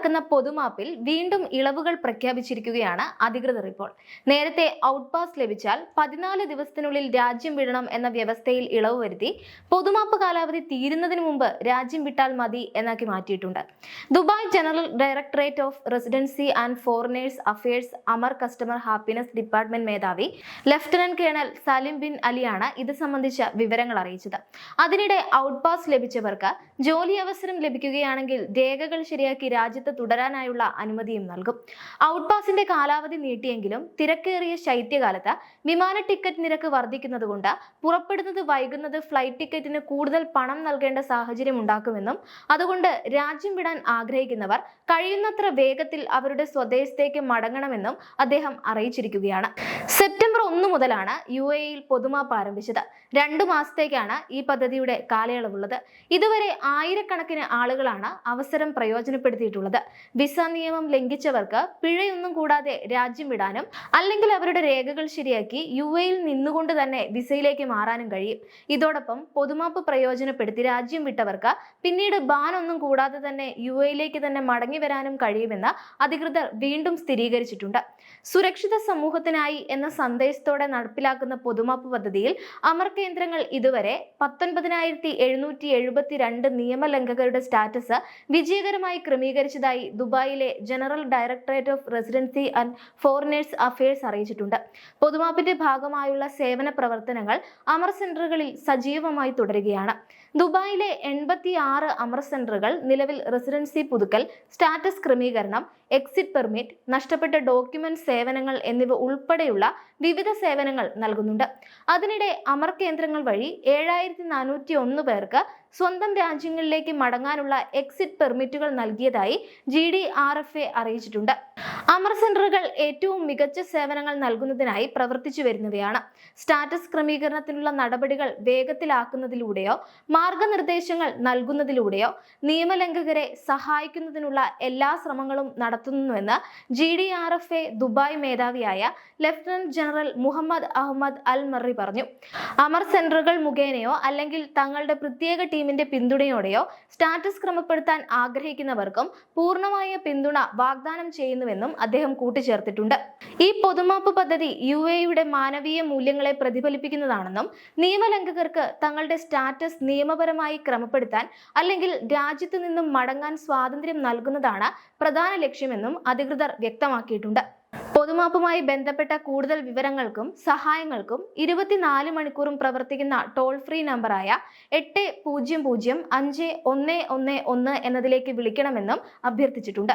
നടപ്പിലാക്കുന്ന പൊതുമാപ്പിൽ വീണ്ടും ഇളവുകൾ പ്രഖ്യാപിച്ചിരിക്കുകയാണ് അധികൃതർ ഇപ്പോൾ. നേരത്തെ ഔട്ട് പാസ് ലഭിച്ചാൽ 14 ദിവസത്തിനുള്ളിൽ രാജ്യം വിടണം എന്ന വ്യവസ്ഥയിൽ ഇളവ് വരുത്തി പൊതുമാപ്പ് കാലാവധി തീരുന്നതിന് മുമ്പ് രാജ്യം വിട്ടാൽ മതി എന്നാക്കി മാറ്റിയിട്ടുണ്ട്. Dubai general directorate of residency and foreigners affairs Amar customer happiness department മേധാവി ലഫ്റ്റനന്റ് കേണൽ സലിം ബിൻ അലിയാണ് ഇത് സംബന്ധിച്ച വിവരങ്ങൾ അറിയിച്ചത്. അതിനിടെ ഔട്ട് പാസ് ലഭിച്ചവർക്ക് ജോലി അവസരം ലഭിക്കുകയാണെങ്കിൽ രേഖകൾ ശരിയാക്കി രാജ്യത്ത് തുടരാനായുള്ള അനുമതിയും നൽകും. ഔട്ട് പാസിന്റെ കാലാവധി നീട്ടിയെങ്കിലും തിരക്കേറിയ ശൈത്യകാലത്ത് വിമാന ടിക്കറ്റ് നിരക്ക് വർദ്ധിക്കുന്നതുകൊണ്ട് പുറപ്പെടുന്നത് വൈകുന്നത് ഫ്ലൈറ്റ് ടിക്കറ്റിന് കൂടുതൽ പണം നൽകേണ്ട സാഹചര്യം ഉണ്ടാക്കുമെന്നും അതുകൊണ്ട് രാജ്യം വിടാൻ ആഗ്രഹിക്കുന്നവർ കഴിയുന്നത്ര വേഗത്തിൽ അവരുടെ സ്വദേശത്തേക്ക് മടങ്ങണമെന്നും അദ്ദേഹം അറിയിച്ചിരിക്കുകയാണ്. സെപ്റ്റംബർ 1 മുതലാണ് UAEയിൽ പൊതുമാപ്പ് ആരംഭിച്ചത്. 2 മാസത്തേക്കാണ് ഈ പദ്ധതിയുടെ കാലയളവുള്ളത്. ഇതുവരെ ആയിരക്കണക്കിന് ആളുകളാണ് അവസരം പ്രയോജനപ്പെടുത്തിയിട്ടുള്ളത്. വിസ നിയമം ലംഘിച്ചവർക്ക് പിഴയൊന്നും കൂടാതെ രാജ്യം വിടാനും അല്ലെങ്കിൽ അവരുടെ രേഖകൾ ശരിയാക്കി UAEയിൽ നിന്നുകൊണ്ട് തന്നെ വിസയിലേക്ക് മാറാനും കഴിയും. ഇതോടൊപ്പം പൊതുമാപ്പ് പ്രയോജനപ്പെടുത്തി രാജ്യം വിട്ടവർക്ക് പിന്നീട് ബാൻ ഒന്നും കൂടാതെ തന്നെ UAEയിലേക്ക് തന്നെ മടങ്ങി വരാനും കഴിയുമെന്ന് അധികൃതർ വീണ്ടും സ്ഥിരീകരിച്ചിട്ടുണ്ട്. സുരക്ഷിത സമൂഹത്തിനായി എന്ന സന്ദേശത്തോടെ നടപ്പിലാക്കുന്ന പൊതുമാപ്പ് പദ്ധതിയിൽ അമർ കേന്ദ്രങ്ങൾ ഇതുവരെ 19,772 നിയമലംഘകരുടെ സ്റ്റാറ്റസ് വിജയകരമായി ക്രമീകരിച്ചതായി ദുബായിലെ general directorate of residency and foreigners affairs അറിയിച്ചിട്ടുണ്ട്. പൊതുമാപ്പിന്റെ ഭാഗമായുള്ള സേവന പ്രവർത്തനങ്ങൾ അമർ സെന്ററുകളിൽ സജീവമായി തുടരുകയാണ്. ദുബായിലെ 86 അമർ സെന്ററുകൾ നിലവിൽ റെസിഡൻസി പുതുക്കൽ, സ്റ്റാറ്റസ് ക്രമീകരണം, എക്സിറ്റ് പെർമിറ്റ്, നഷ്ടപ്പെട്ട ഡോക്യുമെന്റ് സേവനങ്ങൾ എന്നിവ ഉൾപ്പെടെയുള്ള വിവിധ സേവനങ്ങൾ നൽകുന്നുണ്ട്. അതിനിടെ അമർ കേന്ദ്രങ്ങൾ വഴി 7401 പേർക്ക് സ്വന്തം രാജ്യങ്ങളിലേക്ക് മടങ്ങാനുള്ള എക്സിറ്റ് പെർമിറ്റുകൾ നൽകിയതായി GDRFA അറിയിച്ചിട്ടുണ്ട്. അമർ സെന്ററുകൾ ഏറ്റവും മികച്ച സേവനങ്ങൾ നൽകുന്നതിനായി പ്രവർത്തിച്ചു വരുന്നവയാണ്. സ്റ്റാറ്റസ് ക്രമീകരണത്തിനുള്ള നടപടികൾ വേഗത്തിലാക്കുന്നതിലൂടെയോ മാർഗനിർദ്ദേശങ്ങൾ നൽകുന്നതിലൂടെയോ നിയമലംഘകരെ സഹായിക്കുന്നതിനുള്ള എല്ലാ ശ്രമങ്ങളും നടത്തുന്നുവെന്ന് GDRFA ദുബായ് മേധാവിയായ lieutenant general Mohammed Ahmed Al Marri പറഞ്ഞു. അമർ സെന്ററുകൾ മുഖേനയോ അല്ലെങ്കിൽ തങ്ങളുടെ പ്രത്യേക ടീമിന്റെ പിന്തുണയോടെയോ സ്റ്റാറ്റസ് ക്രമപ്പെടുത്താൻ ആഗ്രഹിക്കുന്നവർക്കും പൂർണ്ണമായ പിന്തുണ വാഗ്ദാനം ചെയ്യുന്നുവെന്നും അദ്ദേഹം കൂട്ടിച്ചേർത്തിട്ടുണ്ട്. ഈ പൊതുമാപ്പ് പദ്ധതി UAEയുടെ മാനവീയ മൂല്യങ്ങളെ പ്രതിഫലിപ്പിക്കുന്നതാണെന്നും നിയമലംഘകർക്ക് തങ്ങളുടെ സ്റ്റാറ്റസ് നിയമപരമായി ക്രമപ്പെടുത്താൻ അല്ലെങ്കിൽ രാജ്യത്തു നിന്നും മടങ്ങാൻ സ്വാതന്ത്ര്യം നൽകുന്നതാണ് പ്രധാന ലക്ഷ്യമെന്നും അധികൃതർ വ്യക്തമാക്കിയിട്ടുണ്ട്. പൊതുമാപ്പുമായി ബന്ധപ്പെട്ട കൂടുതൽ വിവരങ്ങൾക്കും സഹായങ്ങൾക്കും 24 മണിക്കൂറും പ്രവർത്തിക്കുന്ന ടോൾ ഫ്രീ നമ്പറായ 800-51111 എന്നതിലേക്ക് വിളിക്കണമെന്നും അഭ്യർത്ഥിച്ചിട്ടുണ്ട്.